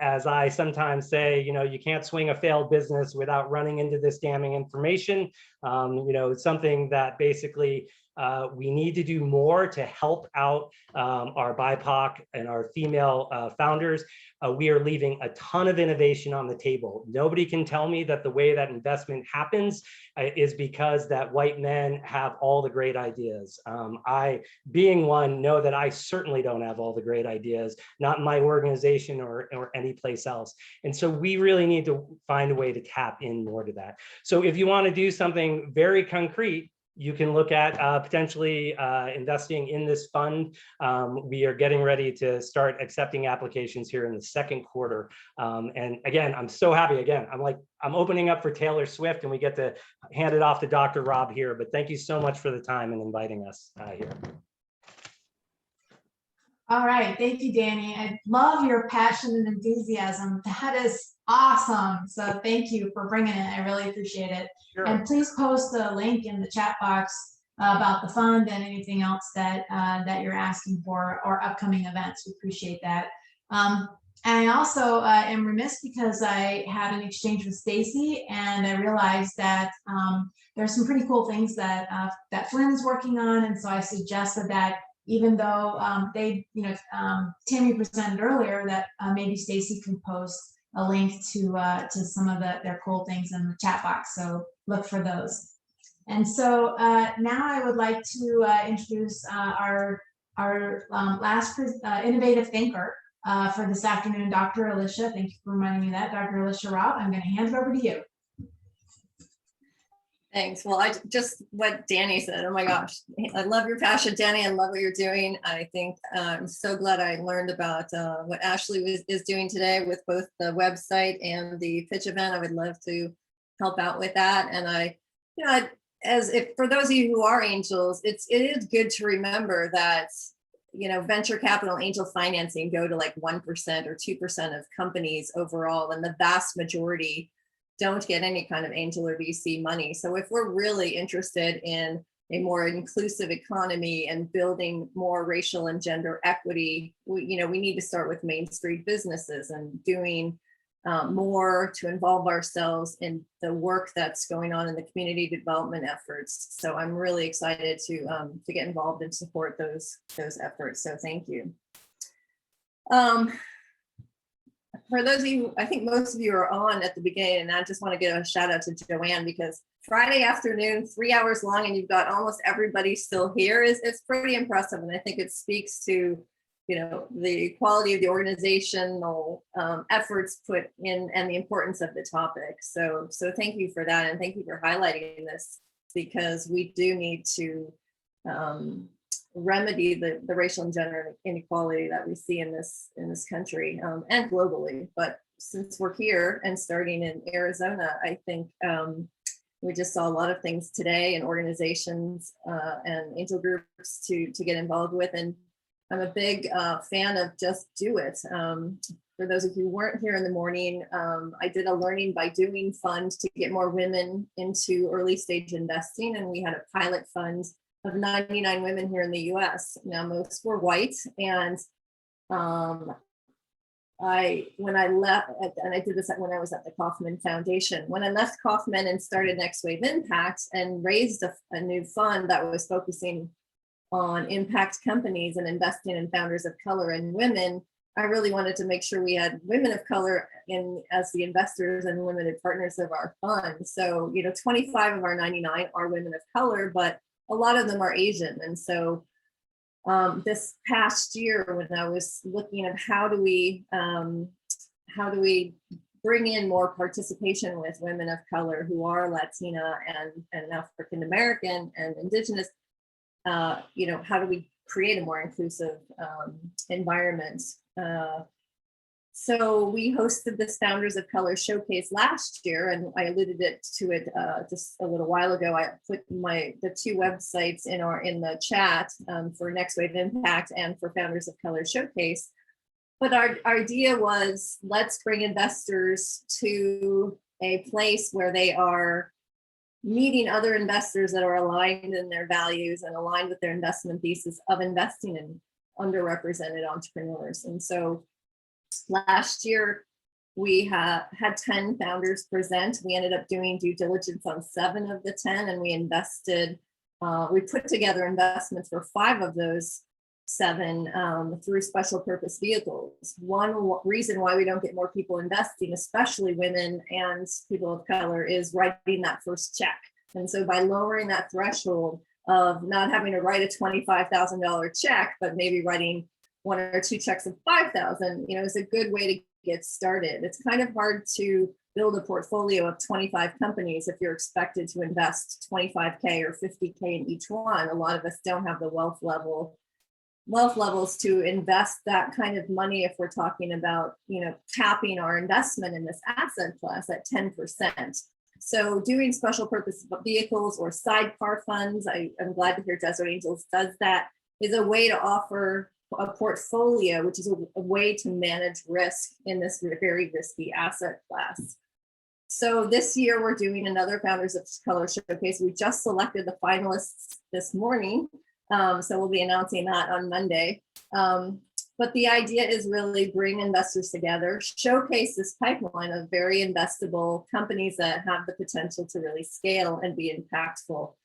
As I sometimes say, you can't swing a failed business without running into this damning information. It's something that basically we need to do more to help out our BIPOC and our female founders. We are leaving a ton of innovation on the table. Nobody can tell me that the way that investment happens is because that white men have all the great ideas. I, being one, know that I certainly don't have all the great ideas, not in my organization or any place else. And so we really need to find a way to tap in more to that. So if you want to do something very concrete, you can look at potentially investing in this fund. We are getting ready to start accepting applications here in the second quarter. And again, I'm so happy. Again, I'm opening up for Taylor Swift, and we get to hand it off to Dr. Rob here. But thank you so much for the time and inviting us here. All right, thank you, Danny. I love your passion and enthusiasm. That is awesome. So thank you for bringing it. I really appreciate it. Sure. And please post a link in the chat box about the fund and anything else that that you're asking for, or upcoming events. We appreciate that. And I also am remiss because I had an exchange with Stacy, and I realized that there's some pretty cool things that that Flynn's working on, and so I suggested that, even though Tammy presented earlier, that maybe Stacy can post a link to some of their cool things in the chat box. So look for those. And so now I would like to introduce our last innovative thinker for this afternoon, Dr. Alicia. Thank you for reminding me of that, Dr. Alicia Robb. I'm going to hand it over to you. Thanks. Well, I just what Danny said. Oh my gosh, I love your passion, Danny. I love what you're doing. I think I'm so glad I learned about what Ashley is doing today with both the website and the pitch event. I would love to help out with that. And for those of you who are angels, it is good to remember that venture capital, angel financing go to like 1% or 2% of companies overall, and the vast majority don't get any kind of angel or VC money. So if we're really interested in a more inclusive economy and building more racial and gender equity, we need to start with Main Street businesses and doing more to involve ourselves in the work that's going on in the community development efforts. So I'm really excited to get involved and support those efforts. So thank you. For those of you, I think most of you are on at the beginning, and I just want to give a shout out to Joanne, because Friday afternoon, 3 hours long, and you've got almost everybody still here it's pretty impressive. And I think it speaks to, the quality of the organizational efforts put in and the importance of the topic. So thank you for that. And thank you for highlighting this, because we do need to remedy the racial and gender inequality that we see in this country and globally. But since we're here and starting in Arizona, I think we just saw a lot of things today, and organizations and angel groups to get involved with. And I'm a big fan of Just Do It. For those of you who weren't here in the morning, I did a learning by doing fund to get more women into early stage investing, and we had a pilot fund of 99 women here in the US. Now, most were white. And when I left, and I did this when I was at the Kauffman Foundation, when I left Kauffman and started Next Wave Impact and raised a new fund that was focusing on impact companies and investing in founders of color and women, I really wanted to make sure we had women of color as the investors and limited partners of our fund. So, 25 of our 99 are women of color, but a lot of them are Asian. And so this past year when I was looking at how do we bring in more participation with women of color who are Latina and African American and Indigenous, how do we create a more inclusive environment? So we hosted this Founders of Color Showcase last year, and I alluded to it just a little while ago. I put the two websites in the chat for Next Wave Impact and for Founders of Color Showcase. But our idea was, let's bring investors to a place where they are meeting other investors that are aligned in their values and aligned with their investment thesis of investing in underrepresented entrepreneurs. And so last year, we had 10 founders present. We ended up doing due diligence on 7 of the 10, and we put together investments for 5 of those 7 through special purpose vehicles. One reason why we don't get more people investing, especially women and people of color, is writing that first check. And so by lowering that threshold of not having to write a $25,000 check, but maybe writing 1 or 2 checks of $5,000, is a good way to get started. It's kind of hard to build a portfolio of 25 companies if you're expected to invest 25K or 50K in each one. A lot of us don't have the wealth levels to invest that kind of money if we're talking about, capping our investment in this asset class at 10%. So doing special purpose vehicles or sidecar funds, I'm glad to hear Desert Angels does that, is a way to offer a portfolio, which is a way to manage risk in this very risky asset class. So this year we're doing another Founders of Color Showcase. We just selected the finalists this morning. So we'll be announcing that on Monday. But the idea is really bring investors together, showcase this pipeline of very investable companies that have the potential to really scale and be impactful,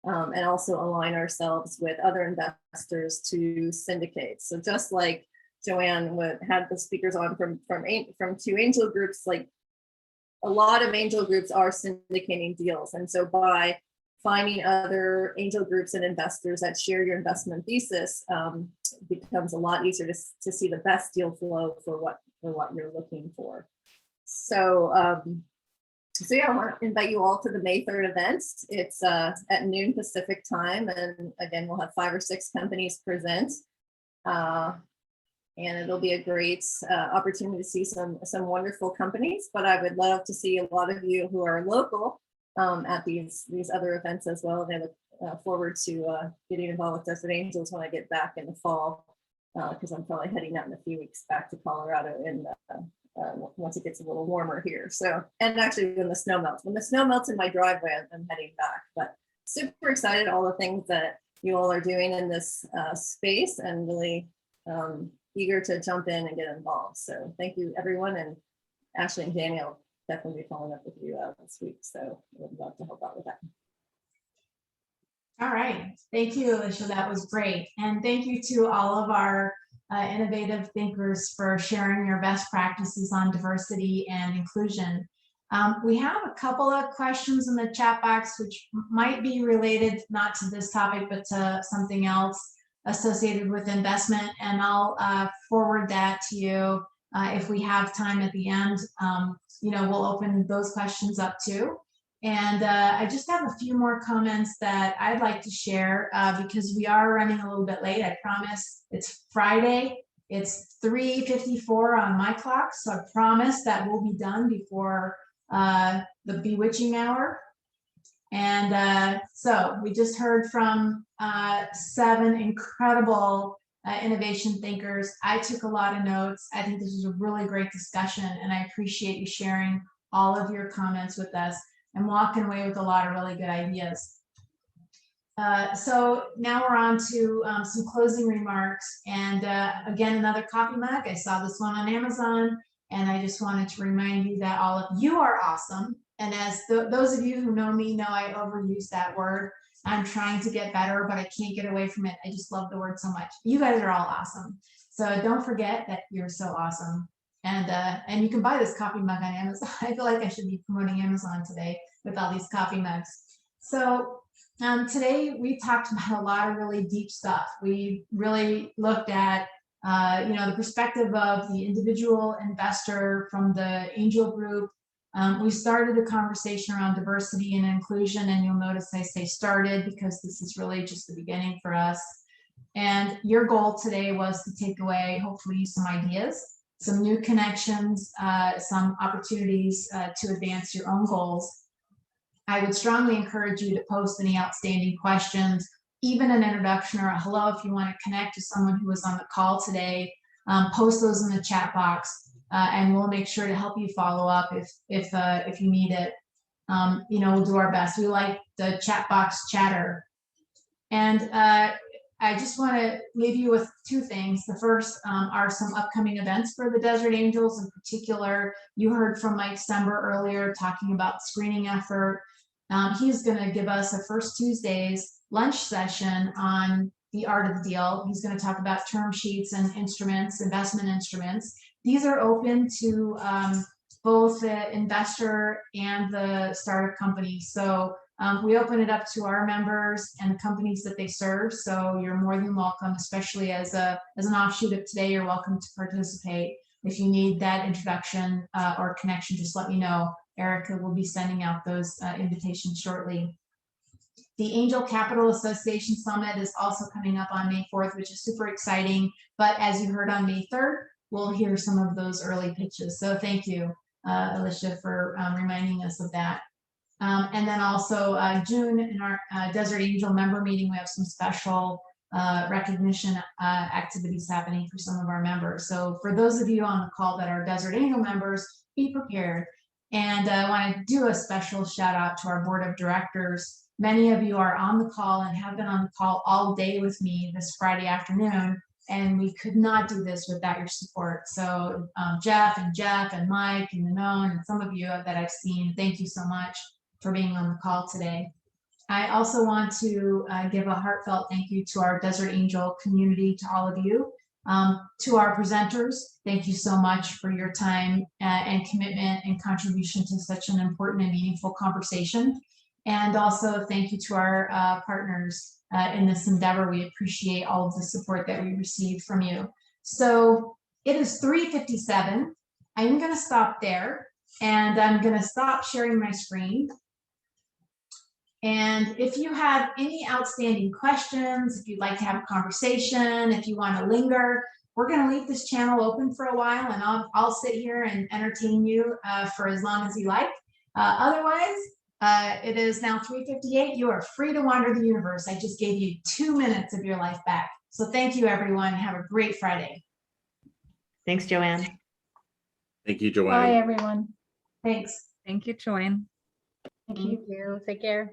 and also align ourselves with other investors to syndicate. So just like Joanne had the speakers on from 2 angel groups, like a lot of angel groups are syndicating deals. And so by finding other angel groups and investors that share your investment thesis, becomes a lot easier to see the best deal flow for what you're looking for. So yeah, I want to invite you all to the May 3rd events. It's at noon Pacific time, and again, we'll have 5 or 6 companies present, and it'll be a great opportunity to see some wonderful companies. But I would love to see a lot of you who are local at these other events as well. And I look forward to getting involved with Desert Angels when I get back in the fall, because I'm probably heading out in a few weeks back to Colorado once it gets a little warmer here. So, and actually when the snow melts in my driveway, I'm heading back. But super excited all the things that you all are doing in this space, and really eager to jump in and get involved. So thank you everyone, and Ashley and Daniel definitely be following up with you this week. So I would love to help out with that. All right. Thank you, Alicia. That was great. And thank you to all of our innovative thinkers for sharing your best practices on diversity and inclusion. We have a couple of questions in the chat box, which might be related not to this topic, but to something else associated with investment. And I'll forward that to you if we have time at the end. We'll open those questions up too. And I just have a few more comments that I'd like to share because we are running a little bit late. I promise. It's Friday. It's 3:54 on my clock. So I promise that we'll be done before the bewitching hour. And so we just heard from 7 incredible innovation thinkers. I took a lot of notes. I think this was a really great discussion, and I appreciate you sharing all of your comments with us and walking away with a lot of really good ideas. So now we're on to some closing remarks. And again, another coffee mug. I saw this one on Amazon, and I just wanted to remind you that all of you are awesome. And as those of you who know me know, I overuse that word. I'm trying to get better, but I can't get away from it. I just love the word so much. You guys are all awesome. So don't forget that you're so awesome. And you can buy this coffee mug on Amazon. I feel like I should be promoting Amazon today with all these coffee mugs. So Today, we talked about a lot of really deep stuff. We really looked at, the perspective of the individual investor from the angel group. We started a conversation around diversity and inclusion, and you'll notice I say started because this is really just the beginning for us. And your goal today was to take away, hopefully, some ideas, some new connections, some opportunities to advance your own goals. I would strongly encourage you to post any outstanding questions, even an introduction or a hello if you want to connect to someone who was on the call today. Post those in the chat box, and we'll make sure to help you follow up if you need it. We'll do our best. We like the chat box chatter. And I just want to leave you with two things. The first are some upcoming events for the Desert Angels. In particular, you heard from Mike Stember earlier talking about the screening effort. He's going to give us a First Tuesdays lunch session on the art of the deal. He's going to talk about term sheets and instruments, investment instruments. These are open to both the investor and the startup company. So we open it up to our members and the companies that they serve. So you're more than welcome, especially as an offshoot of today, you're welcome to participate. If you need that introduction or connection, just let me know. Erica will be sending out those invitations shortly. The Angel Capital Association Summit is also coming up on May 4th, which is super exciting. But as you heard on May 3rd, we'll hear some of those early pitches. So thank you, Alicia, for reminding us of that. And then also June in our Desert Angel member meeting, we have some special recognition activities happening for some of our members. So for those of you on the call that are Desert Angel members, be prepared. And I want to do a special shout out to our board of directors. Many of you are on the call and have been on the call all day with me this Friday afternoon, and we could not do this without your support. So Jeff and Mike and Manon and some of you that I've seen, thank you so much for being on the call today. I also want to give a heartfelt thank you to our Desert Angel community, to all of you. To our presenters, thank you so much for your time and commitment and contribution to such an important and meaningful conversation. And also thank you to our partners in this endeavor. We appreciate all of the support that we received from you. So it is 3:57. I'm going to stop there and I'm going to stop sharing my screen. And if you have any outstanding questions, if you'd like to have a conversation, if you want to linger, we're going to leave this channel open for a while, and I'll sit here and entertain you for as long as you like. Otherwise, it is now 3:58. You are free to wander the universe. I just gave you 2 minutes of your life back. So thank you, everyone. Have a great Friday. Thanks, Joanne. Thank you, Joanne. Bye, everyone. Thanks. Thank you, Joanne. Thank Thank you. you. Take care.